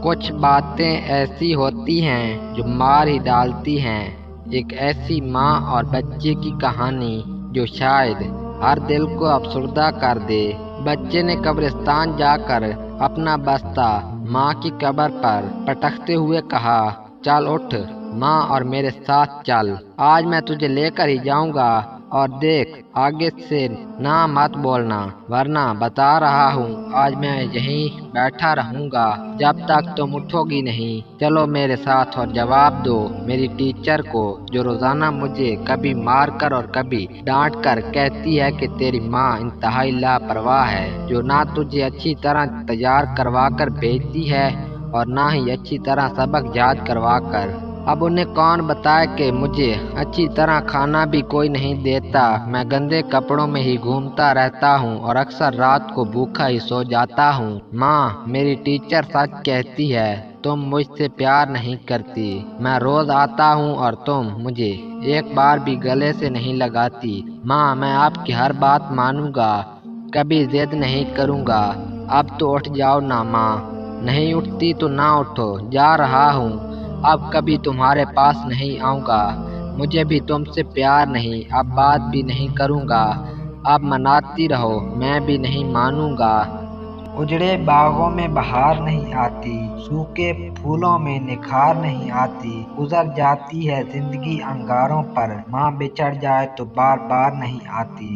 کچھ باتیں ایسی ہوتی ہیں جو مار ہی ڈالتی ہیں۔ ایک ایسی ماں اور بچے کی کہانی جو شاید ہر دل کو افسردہ کر دے۔ بچے نے قبرستان جا کر اپنا بستہ ماں کی قبر پر پٹکتے ہوئے کہا، چل اٹھ ماں اور میرے ساتھ چل، آج میں تجھے لے کر ہی جاؤں گا، اور دیکھ آگے سے نہ مت بولنا، ورنہ بتا رہا ہوں آج میں یہیں بیٹھا رہوں گا جب تک تم اٹھو گی نہیں۔ چلو میرے ساتھ اور جواب دو میری ٹیچر کو، جو روزانہ مجھے کبھی مار کر اور کبھی ڈانٹ کر کہتی ہے کہ تیری ماں انتہائی لاپرواہ ہے، جو نہ تجھے اچھی طرح تیار کروا کر بھیجتی ہے اور نہ ہی اچھی طرح سبق یاد کروا کر۔ اب انہیں کون بتائے کہ مجھے اچھی طرح کھانا بھی کوئی نہیں دیتا، میں گندے کپڑوں میں ہی گھومتا رہتا ہوں اور اکثر رات کو بھوکا ہی سو جاتا ہوں۔ ماں، میری ٹیچر سچ کہتی ہے، تم مجھ سے پیار نہیں کرتی، میں روز آتا ہوں اور تم مجھے ایک بار بھی گلے سے نہیں لگاتی۔ ماں، میں آپ کی ہر بات مانوں گا، کبھی ضد نہیں کروں گا، اب تو اٹھ جاؤ نا ماں۔ نہیں اٹھتی تو نہ اٹھو، جا رہا ہوں، اب کبھی تمہارے پاس نہیں آؤں گا، مجھے بھی تم سے پیار نہیں، اب بات بھی نہیں کروں گا، اب مناتی رہو میں بھی نہیں مانوں گا۔ اجڑے باغوں میں بہار نہیں آتی، سوکھے پھولوں میں نکھار نہیں آتی، گزر جاتی ہے زندگی انگاروں پر، ماں بچھڑ جائے تو بار بار نہیں آتی۔